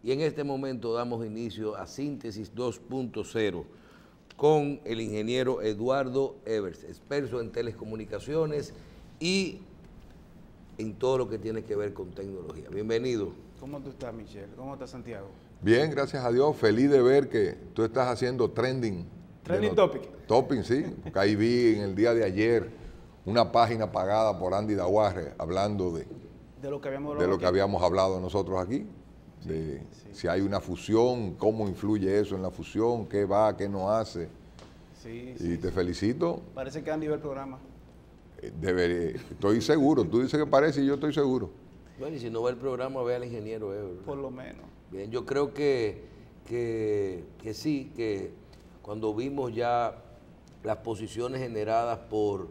y en este momento damos inicio a Síntesis 2.0 con el ingeniero Eduardo Evers, experto en telecomunicaciones y en todo lo que tiene que ver con tecnología. Bienvenido. ¿Cómo tú estás, Michelle? ¿Cómo está Santiago? Bien, gracias a Dios. Feliz de ver que tú estás haciendo trending. Trending topic. Topic, sí. Porque ahí vi en el día de ayer una página pagada por Andy Dawarre hablando de lo que habíamos hablado nosotros aquí. Si hay una fusión, cómo influye eso en la fusión, qué va, qué no hace. Y te felicito. Parece que Andy ve el programa. Estoy seguro. Tú dices que parece y yo estoy seguro. Bueno, y si no ve el programa, ve al ingeniero Evers. Por lo menos. Bien, yo creo que sí, que cuando vimos ya las posiciones generadas por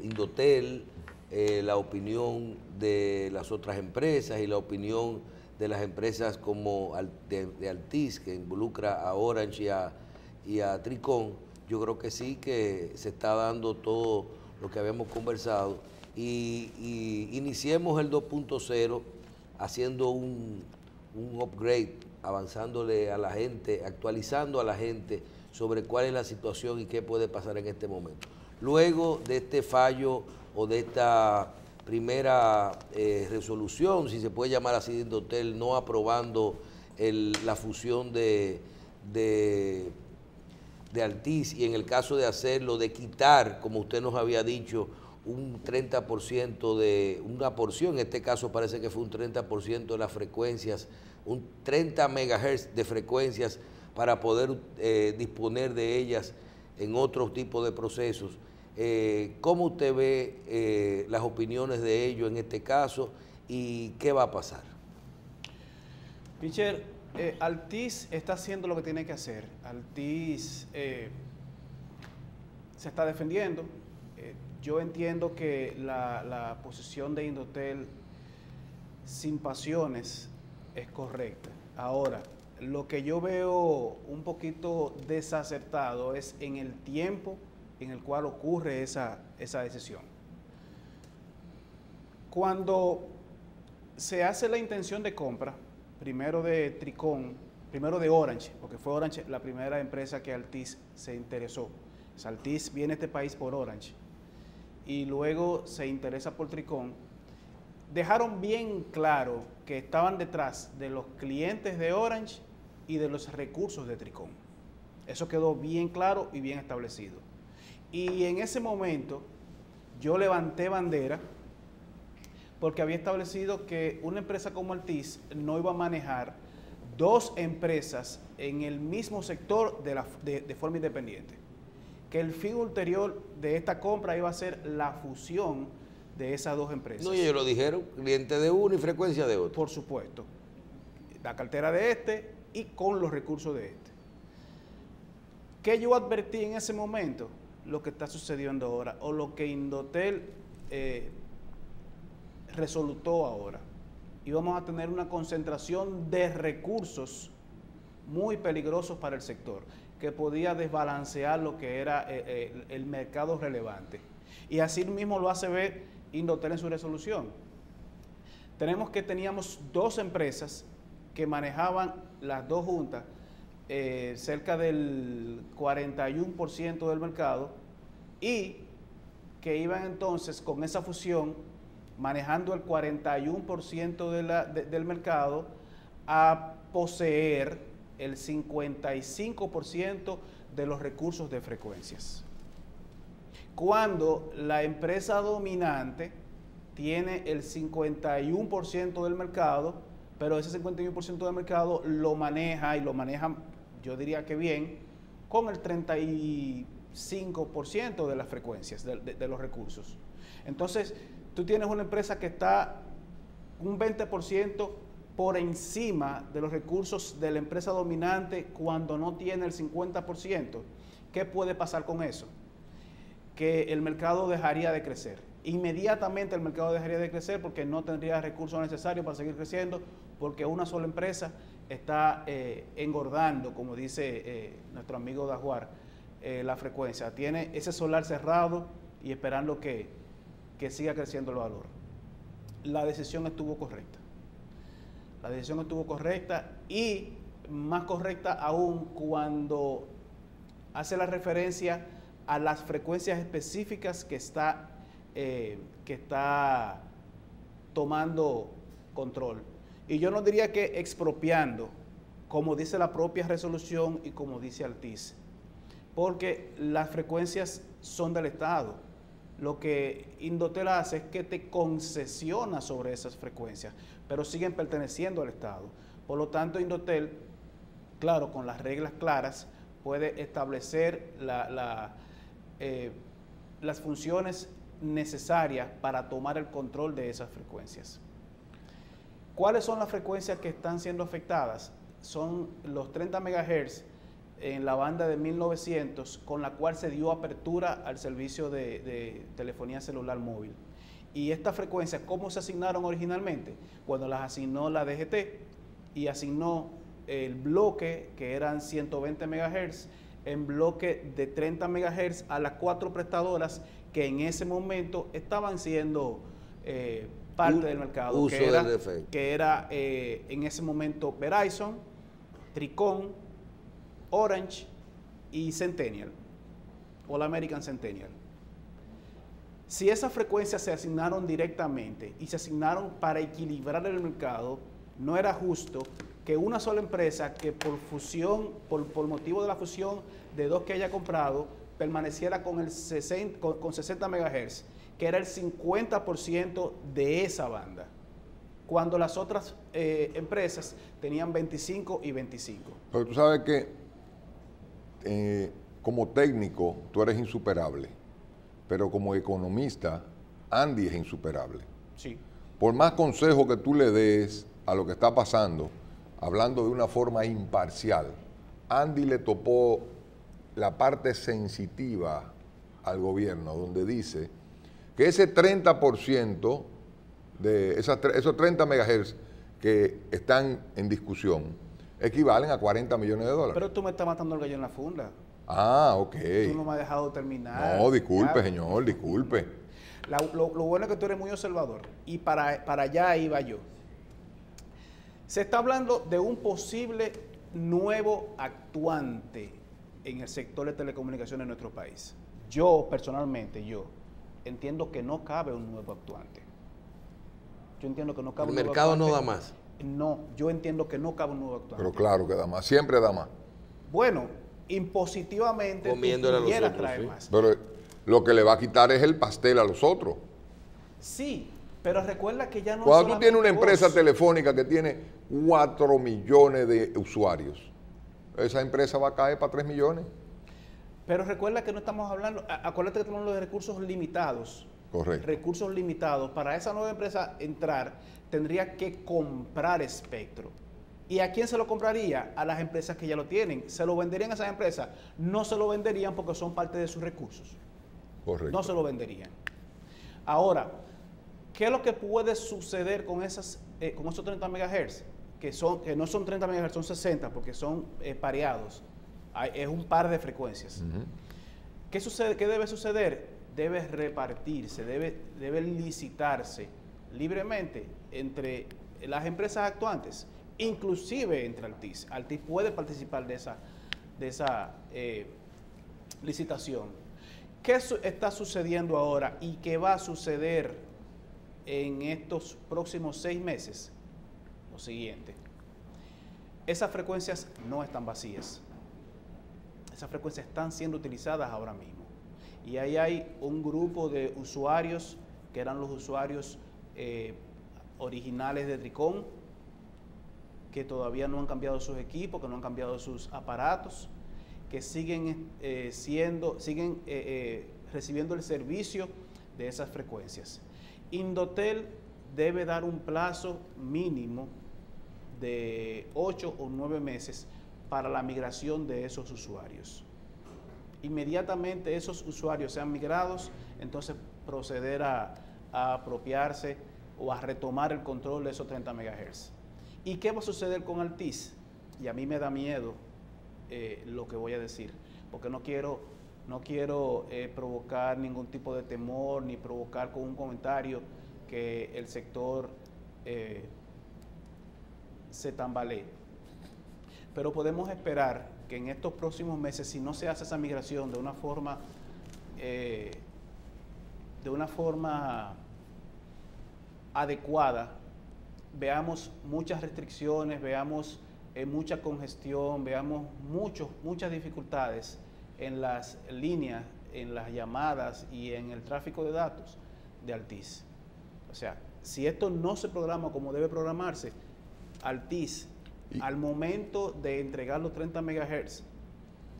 Indotel, la opinión de las otras empresas y la opinión de las empresas como de Altiz, que involucra a Orange y a Tricón, yo creo que sí que se está dando todo lo que habíamos conversado y iniciemos el 2.0 haciendo un upgrade, avanzándole a la gente, actualizando a la gente sobre cuál es la situación y qué puede pasar en este momento. Luego de este fallo o de esta primera resolución, si se puede llamar así, de Indotel, no aprobando la fusión de Altiz y en el caso de hacerlo, de quitar, como usted nos había dicho, un 30% de una porción, en este caso parece que fue un 30% de las frecuencias, un 30 megahertz de frecuencias para poder disponer de ellas en otro tipo de procesos. ¿Cómo usted ve las opiniones de ellos en este caso y qué va a pasar? Michelle, Altiz está haciendo lo que tiene que hacer. Altiz se está defendiendo. Yo entiendo que la posición de Indotel sin pasiones es correcta. Ahora, lo que yo veo un poquito desacertado es en el tiempo en el cual ocurre esa decisión. Cuando se hace la intención de compra, primero de Tricón, primero de Orange, porque fue Orange la primera empresa que Altiz se interesó. Altiz viene a este país por Orange y luego se interesa por Tricón. Dejaron bien claro que estaban detrás de los clientes de Orange y de los recursos de Tricón. Eso quedó bien claro y bien establecido. Y en ese momento yo levanté bandera porque había establecido que una empresa como Altiz no iba a manejar dos empresas en el mismo sector de forma independiente. Que el fin ulterior de esta compra iba a ser la fusión de esas dos empresas. No, y ellos lo dijeron, cliente de uno y frecuencia de otro. Por supuesto. La cartera de este y con los recursos de este. ¿Qué yo advertí en ese momento? Lo que está sucediendo ahora, o lo que Indotel resolutó ahora. Y vamos a tener una concentración de recursos muy peligrosos para el sector, que podía desbalancear lo que era el mercado relevante. Y así mismo lo hace ver Indotel en su resolución. Tenemos que teníamos dos empresas que manejaban las dos juntas cerca del 41% del mercado y que iban entonces con esa fusión manejando el 41% del mercado a poseer el 55% de los recursos de frecuencias. Cuando la empresa dominante tiene el 51% del mercado, pero ese 51% del mercado lo maneja, yo diría que bien, con el 35% de las frecuencias, de los recursos. Entonces, tú tienes una empresa que está un 20% por encima de los recursos de la empresa dominante cuando no tiene el 50%. ¿Qué puede pasar con eso? Que el mercado dejaría de crecer. Inmediatamente el mercado dejaría de crecer porque no tendría recursos necesarios para seguir creciendo, porque una sola empresa está engordando, como dice nuestro amigo Dajuar, la frecuencia. Tiene ese solar cerrado y esperando que siga creciendo el valor. La decisión estuvo correcta. La decisión estuvo correcta y más correcta aún cuando hace la referencia a las frecuencias específicas que está tomando control. Y yo no diría que expropiando, como dice la propia resolución y como dice Altiz, porque las frecuencias son del Estado. Lo que Indotel hace es que te concesiona sobre esas frecuencias, pero siguen perteneciendo al Estado. Por lo tanto, Indotel, claro, con las reglas claras, puede establecer las funciones necesarias para tomar el control de esas frecuencias. ¿Cuáles son las frecuencias que están siendo afectadas? Son los 30 MHz en la banda de 1900, con la cual se dio apertura al servicio de telefonía celular móvil. Y estas frecuencias, ¿cómo se asignaron originalmente? Cuando las asignó la DGT y asignó el bloque, que eran 120 MHz, en bloque de 30 MHz a las 4 prestadoras que en ese momento estaban siendo parte del mercado, que era en ese momento Verizon, Tricón, Orange y Centennial, All American Centennial. Si esas frecuencias se asignaron directamente y se asignaron para equilibrar el mercado, no era justo que una sola empresa que por fusión, por motivo de la fusión de dos que haya comprado, permaneciera con 60 MHz, que era el 50% de esa banda, cuando las otras empresas tenían 25 y 25. Pero tú sabes que como técnico tú eres insuperable, pero como economista Andy es insuperable. Sí. Por más consejo que tú le des a lo que está pasando, hablando de una forma imparcial, Andy le topó la parte sensitiva al gobierno, donde dice que ese 30% de esos 30 MHz que están en discusión equivalen a 40 millones de dólares. Pero tú me estás matando el gallo en la funda. Ah, ok. Tú no me has dejado terminar. No, disculpe, señor, disculpe. Lo bueno es que tú eres muy observador y para allá iba yo. Se está hablando de un posible nuevo actuante en el sector de telecomunicaciones en nuestro país. Yo, personalmente, entiendo que no cabe un nuevo actuante. Yo entiendo que no cabe un nuevo actuante. El mercado no da más. No, yo entiendo que no cabe un nuevo actuante. Pero claro que da más, siempre da más. Bueno, impositivamente comiéndole a los otros, traer sí. más. Pero lo que le va a quitar es el pastel a los otros. Sí, pero recuerda que ya no. Cuando tú tienes una empresa telefónica que tiene 4 millones de usuarios, esa empresa va a caer para 3 millones. Pero recuerda que no estamos hablando, acuérdate que estamos hablando de recursos limitados. Correcto. Recursos limitados. Para esa nueva empresa entrar, tendría que comprar espectro. ¿Y a quién se lo compraría? A las empresas que ya lo tienen. ¿Se lo venderían a esas empresas? No se lo venderían porque son parte de sus recursos. Correcto. No se lo venderían. Ahora, ¿qué es lo que puede suceder con esos 30 MHz? Que no son 30 MHz, son 60 porque son pareados. Es un par de frecuencias. ¿Qué sucede? ¿Qué debe suceder? Debe repartirse, debe licitarse libremente entre las empresas actuantes, inclusive entre Altiz. Altiz puede participar de esa licitación. ¿Qué está sucediendo ahora y qué va a suceder en estos próximos 6 meses? Lo siguiente. Esas frecuencias no están vacías. Esas frecuencias están siendo utilizadas ahora mismo. Y ahí hay un grupo de usuarios que eran los usuarios originales de Tricón, que todavía no han cambiado sus equipos, que no han cambiado sus aparatos, que siguen recibiendo el servicio de esas frecuencias. Indotel debe dar un plazo mínimo de 8 o 9 meses para la migración de esos usuarios. Inmediatamente esos usuarios sean migrados, entonces proceder a apropiarse o a retomar el control de esos 30 MHz. ¿Y qué va a suceder con Altiz? Y a mí me da miedo lo que voy a decir, porque no quiero provocar ningún tipo de temor, ni provocar con un comentario que el sector se tambalee. Pero podemos esperar que en estos próximos meses, si no se hace esa migración de una forma adecuada, veamos muchas restricciones, veamos mucha congestión, veamos muchas dificultades en las líneas, en las llamadas y en el tráfico de datos de Altiz. O sea, si esto no se programa como debe programarse, Altiz, al momento de entregar los 30 MHz,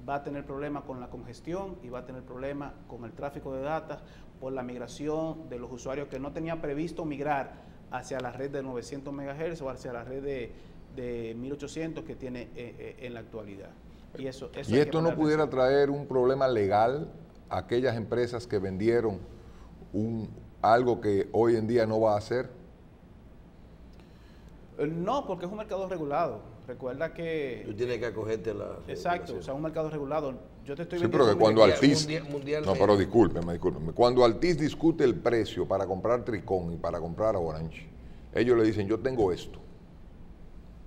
va a tener problemas con la congestión y va a tener problemas con el tráfico de datos por la migración de los usuarios que no tenían previsto migrar hacia la red de 900 MHz o hacia la red de 1800 que tiene en la actualidad. ¿Y esto no pudiera traer un problema legal a aquellas empresas que vendieron algo que hoy en día no va a hacer? No, porque es un mercado regulado. Recuerda que... Tú tienes que acogerte a la... Exacto, o sea, un mercado regulado. Yo te estoy vendiendo... Sí, pero que cuando Altiz... No, pero discúlpeme. Cuando Altiz discute el precio para comprar Tricón y para comprar Orange, ellos le dicen, yo tengo esto.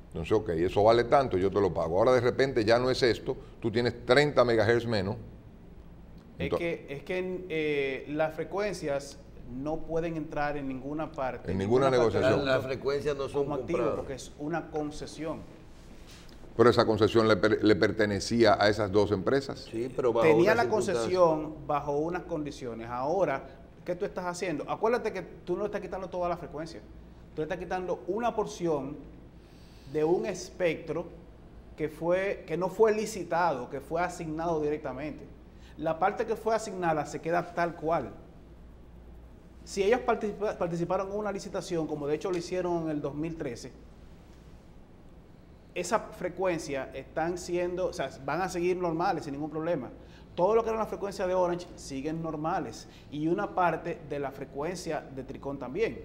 Entonces, ok, eso vale tanto, yo te lo pago. Ahora de repente ya no es esto, tú tienes 30 MHz menos. Es que las frecuencias no pueden entrar en ninguna parte. En ninguna negociación. Las frecuencias no son activos porque es una concesión. Pero esa concesión le pertenecía a esas dos empresas. Sí, pero tenía la concesión bajo unas condiciones. Ahora, ¿qué tú estás haciendo? Acuérdate que tú no le estás quitando toda la frecuencia. Tú le estás quitando una porción de un espectro que no fue licitado, que fue asignado directamente. La parte que fue asignada se queda tal cual. Si ellos participaron en una licitación, como de hecho lo hicieron en el 2013, esa frecuencia van a seguir normales sin ningún problema. Todo lo que era la frecuencia de Orange siguen normales y una parte de la frecuencia de Tricón también.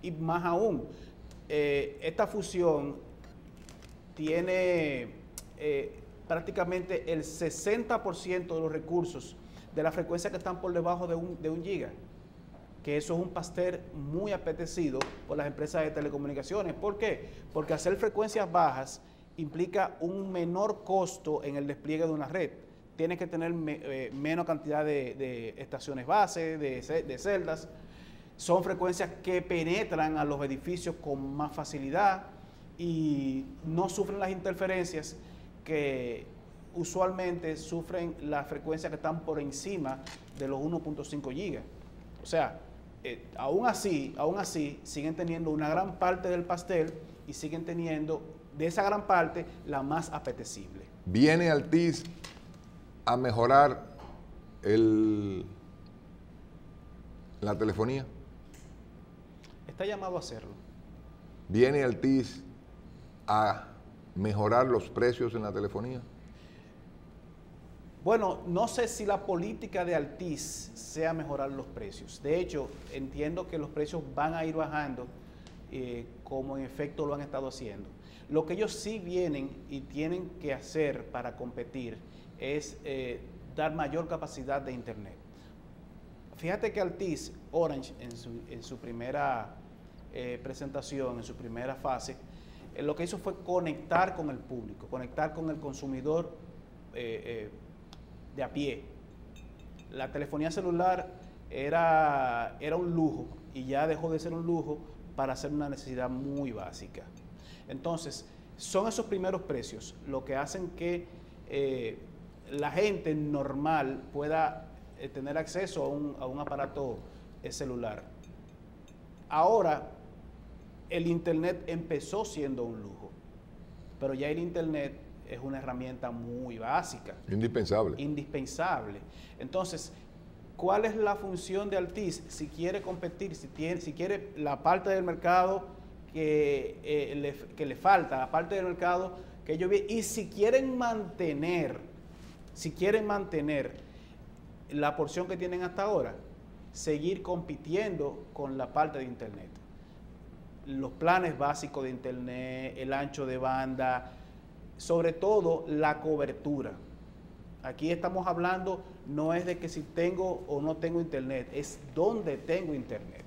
Y más aún, esta fusión tiene prácticamente el 60% de los recursos de la frecuencia que están por debajo de un giga, que eso es un pastel muy apetecido por las empresas de telecomunicaciones. ¿Por qué? Porque hacer frecuencias bajas implica un menor costo en el despliegue de una red. Tienes que tener menos cantidad de estaciones base, de celdas. Son frecuencias que penetran a los edificios con más facilidad y no sufren las interferencias que usualmente sufren las frecuencias que están por encima de los 1.5 gigas. O sea, aún así siguen teniendo una gran parte del pastel y siguen teniendo de esa gran parte la más apetecible. ¿Viene Altiz a mejorar la telefonía? Está llamado a hacerlo. ¿Viene Altiz a mejorar los precios en la telefonía? Bueno, no sé si la política de Altiz sea mejorar los precios. De hecho, entiendo que los precios van a ir bajando como en efecto lo han estado haciendo. Lo que ellos sí vienen y tienen que hacer para competir es dar mayor capacidad de Internet. Fíjate que Altiz, Orange, en su primera presentación, en su primera fase, lo que hizo fue conectar con el público, conectar con el consumidor de a pie. La telefonía celular era un lujo y ya dejó de ser un lujo para ser una necesidad muy básica. Entonces, son esos primeros precios lo que hacen que la gente normal pueda tener acceso a un aparato celular. Ahora, el Internet empezó siendo un lujo, pero ya el Internet es una herramienta muy básica. Indispensable. Indispensable. Entonces, ¿cuál es la función de Altiz si quiere competir, si quiere la parte del mercado que le falta, la parte del mercado que ellos ven, y si quieren mantener la porción que tienen hasta ahora, seguir compitiendo con la parte de Internet? Los planes básicos de Internet, el ancho de banda, sobre todo la cobertura. Aquí estamos hablando, no es de que si tengo o no tengo Internet, es dónde tengo Internet.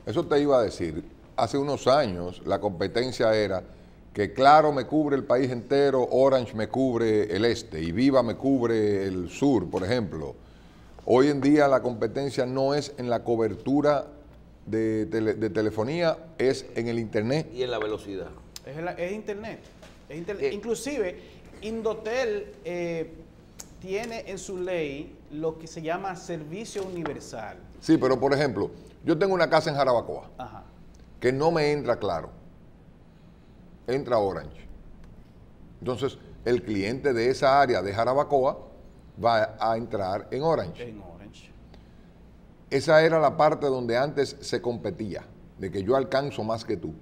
Eso te iba a decir. Hace unos años la competencia era que Claro me cubre el país entero, Orange me cubre el este y Viva me cubre el sur, por ejemplo. Hoy en día la competencia no es en la cobertura de telefonía, es en el internet. Y en la velocidad. Es internet. Inclusive, Indotel tiene en su ley lo que se llama servicio universal. Sí, pero por ejemplo, yo tengo una casa en Jarabacoa, ajá, que no me entra Claro, entra Orange. Entonces, el cliente de esa área de Jarabacoa va a entrar en Orange. En Orange. Esa era la parte donde antes se competía, de que yo alcanzo más que tú.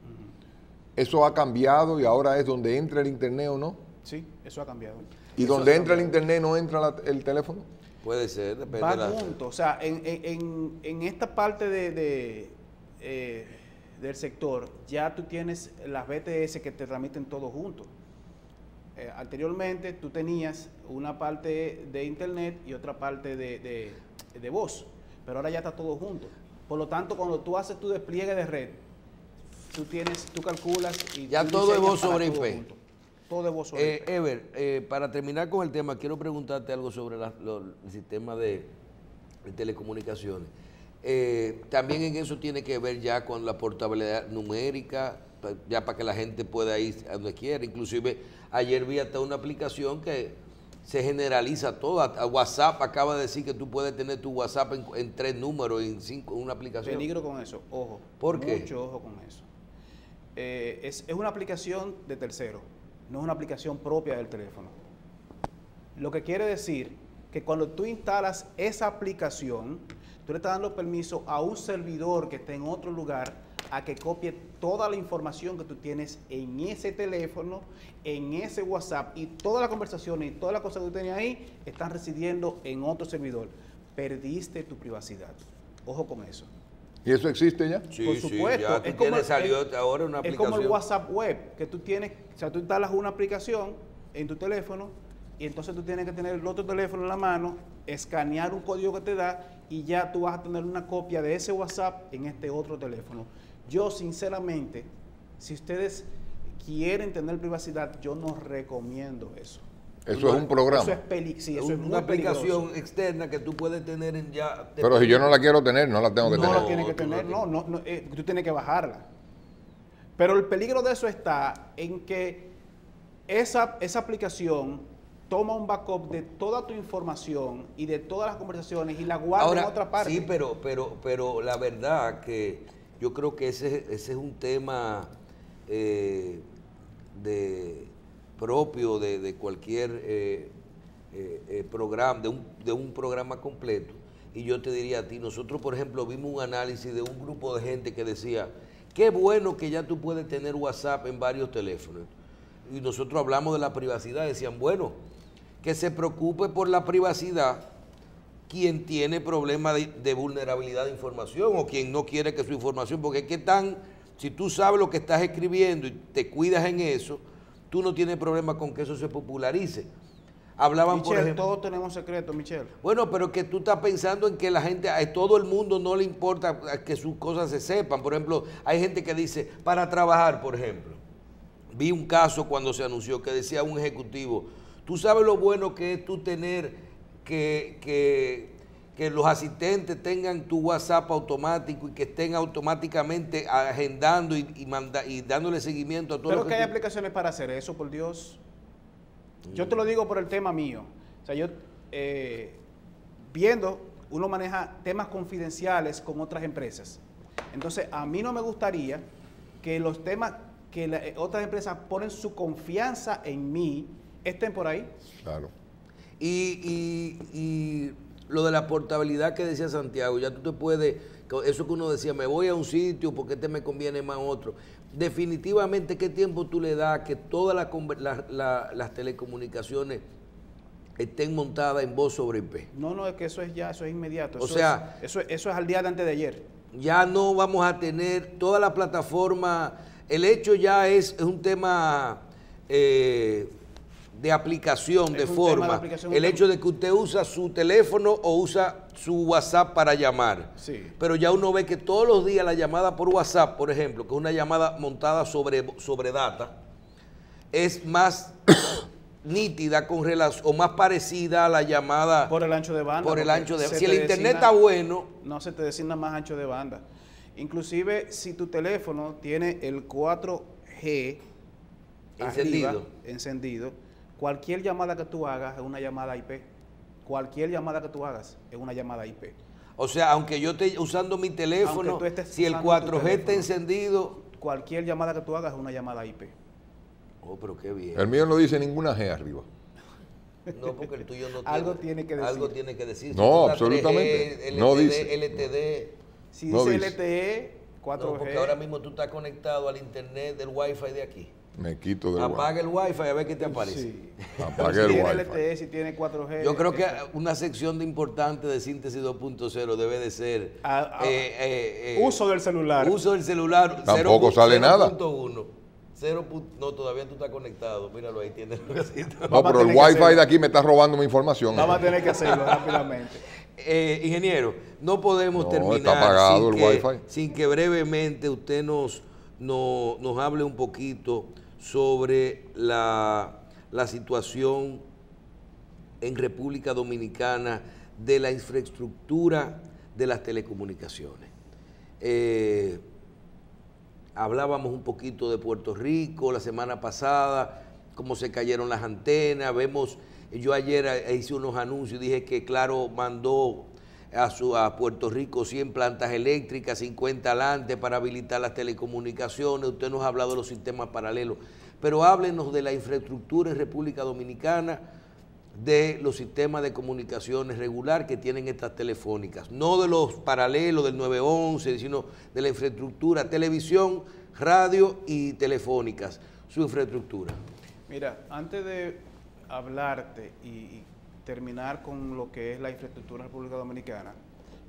Eso ha cambiado y ahora es donde entra el internet o no. Sí, eso ha cambiado. ¿Y eso donde entra el internet no entra el teléfono? Puede ser, depende. Va junto, o sea, en esta parte del sector, ya tú tienes las BTS que te transmiten todo junto. Anteriormente tú tenías una parte de internet y otra parte de voz, pero ahora ya está todo junto. Por lo tanto, cuando tú haces tu despliegue de red, tú calculas y ya todo es voz sobre IP. Todo es voz sobre IP. Ever, para terminar con el tema, quiero preguntarte algo sobre el sistema de telecomunicaciones. También en eso tiene que ver ya con la portabilidad numérica, ya para que la gente pueda ir a donde quiera. Inclusive ayer vi hasta una aplicación que se generaliza todo. WhatsApp acaba de decir que tú puedes tener tu WhatsApp en 3 números, en una aplicación. Peligro con eso, ojo. ¿Por qué? Mucho ojo con eso. Es una aplicación de tercero, no es una aplicación propia del teléfono. Lo que quiere decir que cuando tú instalas esa aplicación, tú le estás dando permiso a un servidor que esté en otro lugar a que copie toda la información que tú tienes en ese teléfono, en ese WhatsApp, y todas las conversaciones y todas las cosas que tú tenías ahí están residiendo en otro servidor. Perdiste tu privacidad. Ojo con eso. ¿Y eso existe ya? Sí, por supuesto. Sí, salió ahora una aplicación. Es como el WhatsApp web, que tú tienes, o sea, tú instalas una aplicación en tu teléfono y entonces tú tienes que tener el otro teléfono en la mano, escanear un código que te da y ya tú vas a tener una copia de ese WhatsApp en este otro teléfono. Yo, sinceramente, si ustedes quieren tener privacidad, yo no recomiendo eso. Eso es un programa. Eso es sí, eso es una aplicación externa que tú puedes tener en ya. Pero si yo no la quiero tener, no la tengo que tener. No la tienes que tener, tú tienes que bajarla. Pero el peligro de eso está en que esa aplicación toma un backup de toda tu información y de todas las conversaciones y la guarda en otra parte. Sí, pero la verdad que yo creo que ese es un tema propio de cualquier programa, de un programa completo. Y yo te diría a ti, nosotros por ejemplo vimos un análisis de un grupo de gente que decía, qué bueno que ya tú puedes tener WhatsApp en varios teléfonos. Y nosotros hablamos de la privacidad, decían, bueno, que se preocupe por la privacidad quien tiene problemas de vulnerabilidad de información o quien no quiere que su información, porque es que si tú sabes lo que estás escribiendo y te cuidas en eso, tú no tienes problema con que eso se popularice. Hablaban, Michelle, por ejemplo, todos tenemos secretos, Michelle. Bueno, pero que tú estás pensando en que la gente, a todo el mundo no le importa que sus cosas se sepan. Por ejemplo, hay gente que dice, para trabajar, por ejemplo, vi un caso cuando se anunció que decía un ejecutivo, tú sabes lo bueno que es tú tener que los asistentes tengan tu WhatsApp automático y que estén automáticamente agendando y dándole seguimiento a todo pero lo que hay aplicaciones para hacer eso, por Dios. Yo te lo digo por el tema mío. O sea, yo viendo, uno maneja temas confidenciales con otras empresas. Entonces, a mí no me gustaría que los temas que otras empresas ponen su confianza en mí estén por ahí. Claro. Y lo de la portabilidad que decía Santiago, ya tú te puedes, eso que uno decía, me voy a un sitio porque me conviene más otro. Definitivamente, ¿qué tiempo tú le das a que todas las telecomunicaciones estén montadas en voz sobre IP? No, es que eso es inmediato. Eso es al día de antes de ayer. Ya no vamos a tener toda la plataforma, el hecho ya es un tema de aplicación, de forma. El hecho de que usted usa su teléfono o usa su WhatsApp para llamar. Sí. Pero ya uno ve que todos los días la llamada por WhatsApp, por ejemplo, que es una llamada montada sobre data, es más nítida con relación o más parecida a la llamada por el ancho de banda. Por el ancho de banda. Si el internet está bueno, no se te designa más ancho de banda. Inclusive si tu teléfono tiene el 4G encendido, cualquier llamada que tú hagas es una llamada IP. Cualquier llamada que tú hagas es una llamada IP. O sea, aunque yo esté usando mi teléfono, si el 4G está encendido, cualquier llamada que tú hagas es una llamada IP. Oh, pero qué bien. El mío no dice ninguna G arriba. No, porque el tuyo no algo tiene que decir. Algo tiene que decir. No, absolutamente. 3G, LTD, no dice. LTD. Si dice LTE, 4G. No, porque ahora mismo tú estás conectado al internet del Wi-Fi de aquí. Me quito del Apaga el Wi-Fi a ver qué te aparece. Sí. Apaga el Wi-Fi. LTE, si tiene 4G. Yo creo que una sección importante de Síntesis 2.0 debe de ser uso del celular. Uso del celular. Tampoco sale nada. 0.1. No, todavía tú estás conectado. Míralo ahí, tienes lo que No, pero el Wi-Fi de aquí me está robando mi información. Vamos a tener que hacerlo rápidamente. Ingeniero, no podemos terminar está apagado el Wi-Fi. Sin que brevemente usted nos hable un poquito sobre la situación en República Dominicana de la infraestructura de las telecomunicaciones. Hablábamos un poquito de Puerto Rico la semana pasada, cómo se cayeron las antenas. Yo ayer hice unos anuncios y dije que Claro mandó a Puerto Rico 100 plantas eléctricas, 50 adelante para habilitar las telecomunicaciones. Usted nos ha hablado de los sistemas paralelos, pero háblenos de la infraestructura en República Dominicana, de los sistemas de comunicaciones regular que tienen estas telefónicas, no de los paralelos del 911, sino de la infraestructura, televisión, radio y telefónicas, su infraestructura. Mira, antes de hablarte y terminar con lo que es la infraestructura en República Dominicana,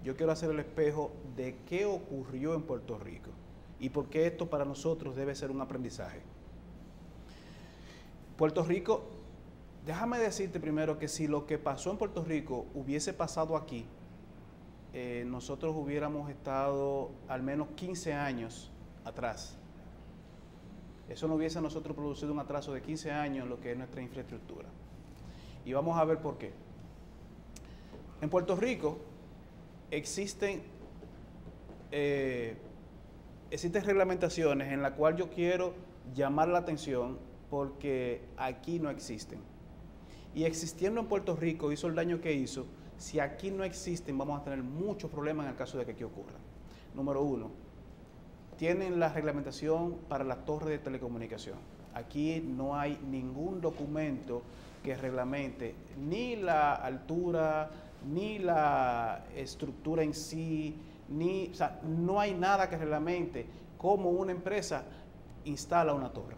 yo quiero hacer el espejo de qué ocurrió en Puerto Rico y por qué esto para nosotros debe ser un aprendizaje. Puerto Rico, déjame decirte primero que si lo que pasó en Puerto Rico hubiese pasado aquí, nosotros hubiéramos estado al menos 15 años atrás. Eso no hubiese a nosotros producido un atraso de 15 años en lo que es nuestra infraestructura. Y vamos a ver por qué. En Puerto Rico existen reglamentaciones en las cuales yo quiero llamar la atención porque aquí no existen. Y existiendo en Puerto Rico hizo el daño que hizo. Si aquí no existen, vamos a tener muchos problemas en el caso de que aquí ocurra. Número uno, tienen la reglamentación para la torre de telecomunicación. Aquí no hay ningún documento que reglamente ni la altura, ni la estructura en sí, o sea, no hay nada que reglamente cómo una empresa instala una torre.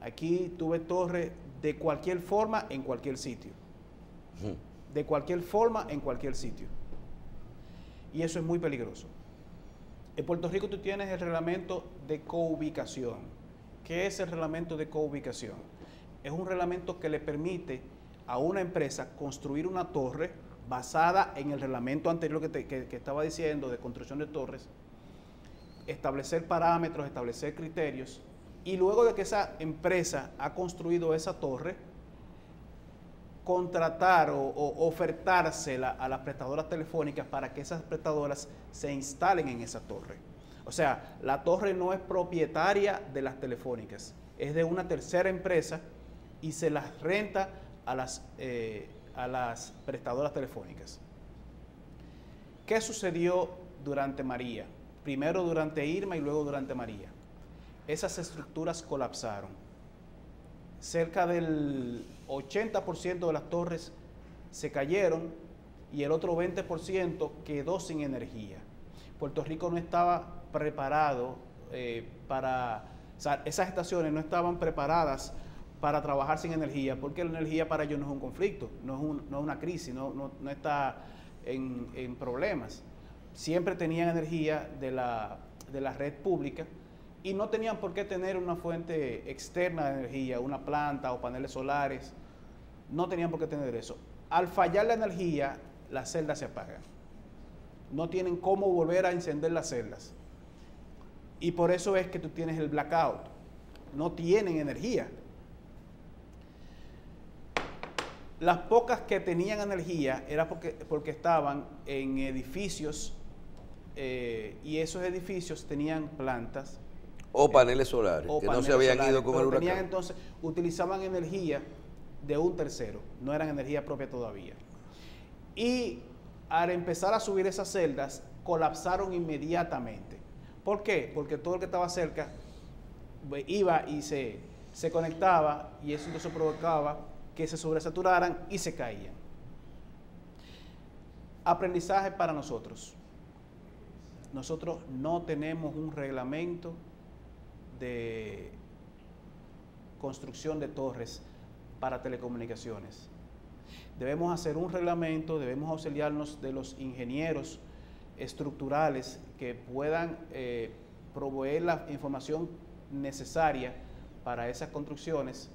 Aquí tú ves torres de cualquier forma en cualquier sitio. De cualquier forma en cualquier sitio. Y eso es muy peligroso. En Puerto Rico tú tienes el reglamento de coubicación. ¿Qué es el reglamento de coubicación? Es un reglamento que le permite a una empresa construir una torre basada en el reglamento anterior que estaba diciendo de construcción de torres, establecer parámetros, establecer criterios, y luego de que esa empresa ha construido esa torre, contratar o ofertársela a las prestadoras telefónicas para que esas prestadoras se instalen en esa torre. O sea, la torre no es propietaria de las telefónicas, es de una tercera empresa y se las renta a las prestadoras telefónicas. ¿Qué sucedió durante María? Primero durante Irma y luego durante María. Esas estructuras colapsaron. Cerca del 80% de las torres se cayeron y el otro 20% quedó sin energía. Puerto Rico no estaba preparado o sea, esas estaciones no estaban preparadas para trabajar sin energía, porque la energía para ellos no es un conflicto, no es una crisis, no está en problemas. Siempre tenían energía de la red pública y no tenían por qué tener una fuente externa de energía, una planta o paneles solares, no tenían por qué tener eso. Al fallar la energía, las celdas se apagan. No tienen cómo volver a encender las celdas. Y por eso es que tú tienes el blackout. no tienen energía. Las pocas que tenían energía era porque estaban en edificios y esos edificios tenían plantas. O paneles solares, que no se habían ido con el huracán. Entonces, utilizaban energía de un tercero, no eran energía propia todavía. Y al empezar a subir esas celdas, colapsaron inmediatamente. ¿Por qué? Porque todo el que estaba cerca iba y se conectaba y eso entonces provocaba que se sobresaturaran y se caían. Aprendizaje para nosotros. Nosotros no tenemos un reglamento de construcción de torres para telecomunicaciones. Debemos hacer un reglamento, debemos auxiliarnos de los ingenieros estructurales que puedan proveer la información necesaria para esas construcciones.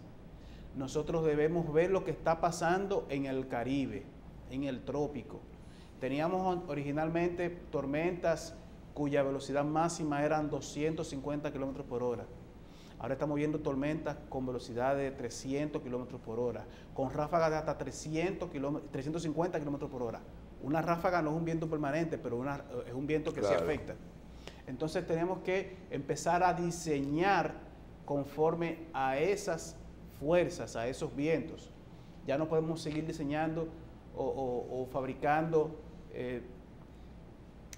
Nosotros debemos ver lo que está pasando en el Caribe, en el trópico. Teníamos originalmente tormentas cuya velocidad máxima eran 250 kilómetros por hora. Ahora estamos viendo tormentas con velocidad de 300 kilómetros por hora, con ráfagas de hasta 350 kilómetros por hora. Una ráfaga no es un viento permanente, pero es un viento que sí afecta. Entonces tenemos que empezar a diseñar conforme a esas fuerzas, a esos vientos. Ya no podemos seguir diseñando o fabricando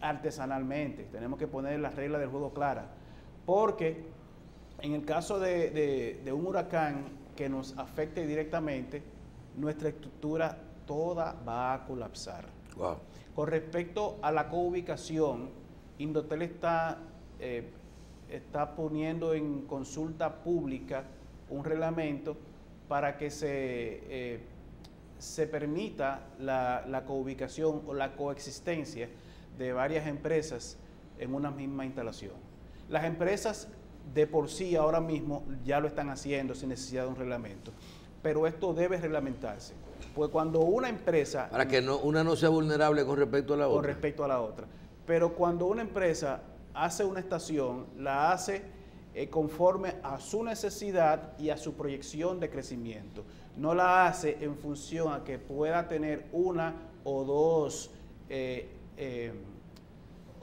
artesanalmente. Tenemos que poner las reglas del juego claras, porque en el caso de un huracán que nos afecte directamente, nuestra estructura toda va a colapsar. Wow. Con respecto a la coubicación, Indotel está poniendo en consulta pública un reglamento para que se permita la coubicación o la coexistencia de varias empresas en una misma instalación. Las empresas de por sí ahora mismo ya lo están haciendo sin necesidad de un reglamento, pero esto debe reglamentarse, pues cuando una empresa... Para que una no sea vulnerable con respecto a la otra. Con respecto a la otra. Pero cuando una empresa hace una estación, la hace conforme a su necesidad y a su proyección de crecimiento. No la hace en función a que pueda tener una o dos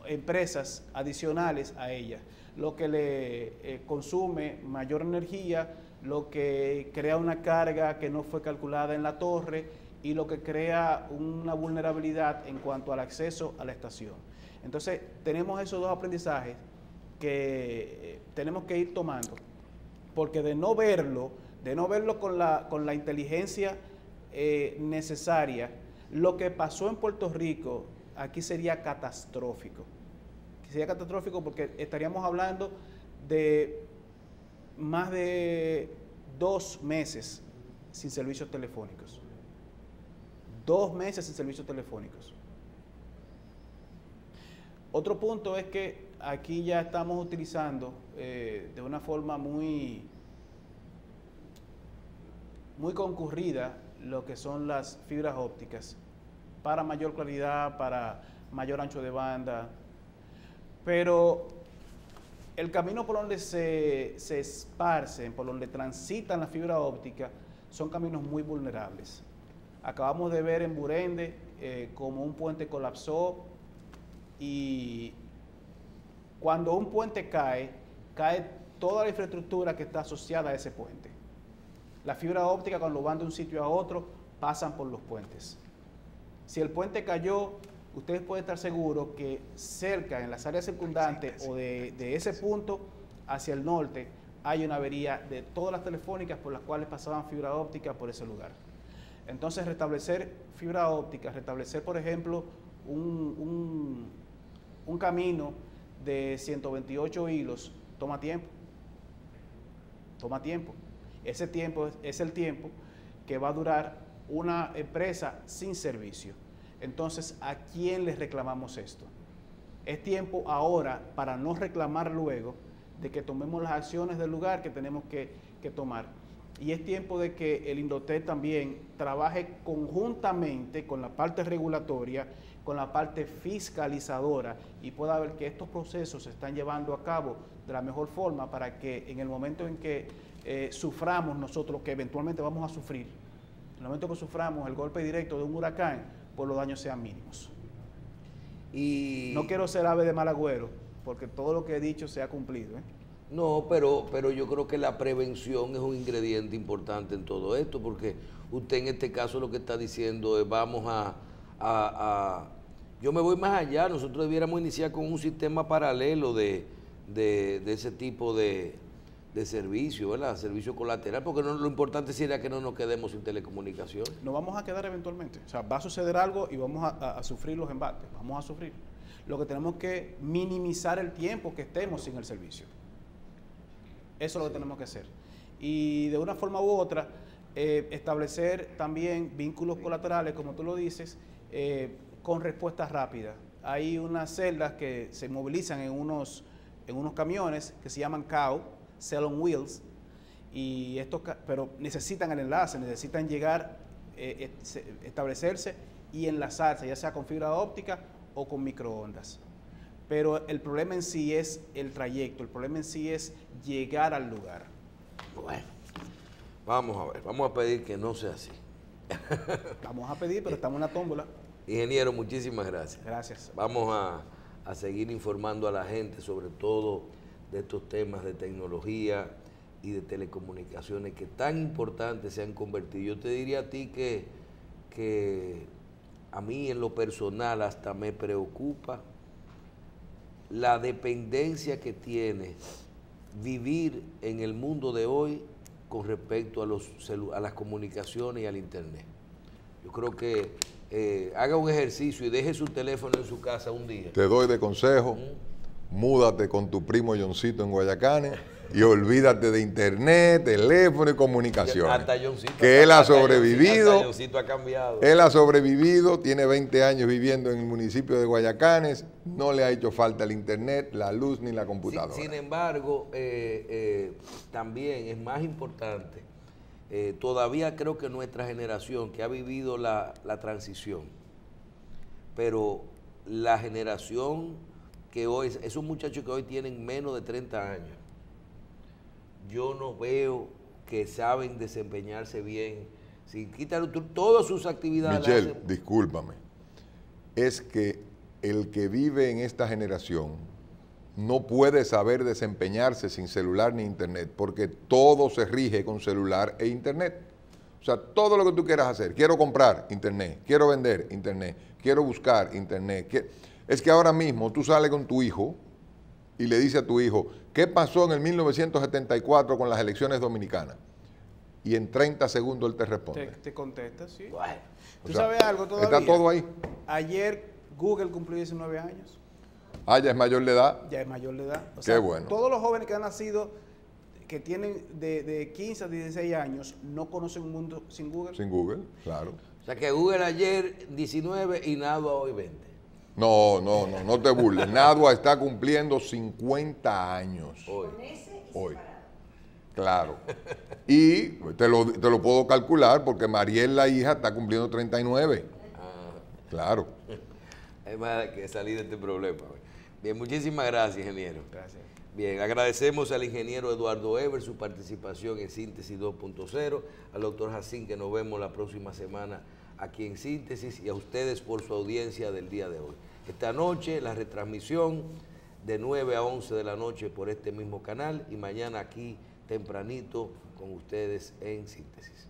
empresas adicionales a ella, lo que le consume mayor energía, lo que crea una carga que no fue calculada en la torre y lo que crea una vulnerabilidad en cuanto al acceso a la estación. Entonces, tenemos esos dos aprendizajes que tenemos que ir tomando, porque de no verlo con la inteligencia necesaria, lo que pasó en Puerto Rico aquí sería catastrófico. Sería catastrófico porque estaríamos hablando de más de 2 meses sin servicios telefónicos. 2 meses sin servicios telefónicos. Otro punto es que aquí ya estamos utilizando de una forma muy concurrida lo que son las fibras ópticas para mayor claridad, para mayor ancho de banda, pero el camino por donde se esparcen, por donde transitan las fibras ópticas, son caminos muy vulnerables. Acabamos de ver en Burende como un puente colapsó y cuando un puente cae toda la infraestructura que está asociada a ese puente. La fibra óptica cuando van de un sitio a otro pasan por los puentes. Si el puente cayó, ustedes pueden estar seguros que cerca, en las áreas circundantes o de ese punto hacia el norte, hay una avería de todas las telefónicas por las cuales pasaban fibra óptica por ese lugar. Entonces, restablecer fibra óptica, restablecer, por ejemplo, un camino de 128 hilos, toma tiempo. Toma tiempo. Ese tiempo es el tiempo que va a durar una empresa sin servicio. Entonces, ¿a quién les reclamamos esto? Es tiempo ahora para no reclamar luego de que tomemos las acciones del lugar que tenemos que tomar. Y es tiempo de que el Indotel también trabaje conjuntamente con la parte regulatoria, con la parte fiscalizadora y pueda ver que estos procesos se están llevando a cabo de la mejor forma para que en el momento en que suframos nosotros, que eventualmente vamos a sufrir, en el momento que suframos el golpe directo de un huracán, pues los daños sean mínimos. Y no quiero ser ave de mal agüero, porque todo lo que he dicho se ha cumplido, ¿eh? No, pero yo creo que la prevención es un ingrediente importante en todo esto, porque usted en este caso lo que está diciendo es vamos yo me voy más allá, nosotros debiéramos iniciar con un sistema paralelo de ese tipo de servicio, ¿verdad? Servicio colateral, porque lo importante sería que no nos quedemos sin telecomunicaciones. Nos vamos a quedar eventualmente, o sea, va a suceder algo y vamos a sufrir los embates, vamos a sufrir. Lo que tenemos que minimizar el tiempo que estemos sin el servicio. Eso es lo que tenemos que hacer. Y de una forma u otra, establecer también vínculos colaterales, como tú lo dices, con respuesta rápida. Hay unas celdas que se movilizan en unos camiones que se llaman COW, Cell on Wheels, y pero necesitan el enlace, necesitan llegar, establecerse y enlazarse, ya sea con fibra óptica o con microondas. Pero el problema en sí es el trayecto, el problema en sí es llegar al lugar. Bueno, vamos a ver, vamos a pedir que no sea así. Vamos a pedir, pero estamos en una tómbola. Ingeniero, muchísimas gracias. Gracias. Vamos a seguir informando a la gente sobre todo de estos temas de tecnología y de telecomunicaciones que tan importantes se han convertido. Yo te diría a ti que a mí en lo personal hasta me preocupa la dependencia que tiene vivir en el mundo de hoy con respecto a las comunicaciones y al internet. Yo creo que haga un ejercicio y deje su teléfono en su casa un día. Te doy de consejo, múdate con tu primo Johncito en Guayacanes y olvídate de internet, teléfono y comunicaciones. Hasta Johncito, que él ha sobrevivido. Hasta Johncito ha cambiado. Él ha sobrevivido, tiene 20 años viviendo en el municipio de Guayacanes, no le ha hecho falta el internet, la luz ni la computadora. Sin embargo, también es más importante, todavía creo que nuestra generación que ha vivido la transición, pero la generación que hoy, esos muchachos que hoy tienen menos de 30 años, yo no veo que saben desempeñarse bien. Si quitan todas sus actividades. Michelle, discúlpame. Es que el que vive en esta generación no puede saber desempeñarse sin celular ni internet, porque todo se rige con celular e internet. O sea, todo lo que tú quieras hacer. Quiero comprar, internet. Quiero vender, internet. Quiero buscar, internet. Es que ahora mismo tú sales con tu hijo y le dices a tu hijo, ¿qué pasó en el 1974 con las elecciones dominicanas? Y en 30 segundos él te responde. Te contesta, sí. Bueno, ¿Tú sabes algo todavía? Está todo ahí. Ayer Google cumplió 19 años. Ah, ya es mayor de edad. Ya es mayor de edad. O Qué sea, bueno. Todos los jóvenes que han nacido, que tienen de 15 a 16 años, no conocen un mundo sin Google. Sin Google, claro. O sea que Google ayer 19 y Nadua hoy 20. No te burles. Nadua está cumpliendo 50 años. Hoy. Claro. Y te lo puedo calcular porque Mariel, la hija, está cumpliendo 39. Claro. Hay más que salir de este problema. Bien, muchísimas gracias, ingeniero. Gracias. Bien, agradecemos al ingeniero Eduardo Eber su participación en Síntesis 2.0, al doctor Jacín, que nos vemos la próxima semana aquí en Síntesis, y a ustedes por su audiencia del día de hoy. Esta noche la retransmisión de 9 a 11 de la noche por este mismo canal y mañana aquí tempranito con ustedes en Síntesis.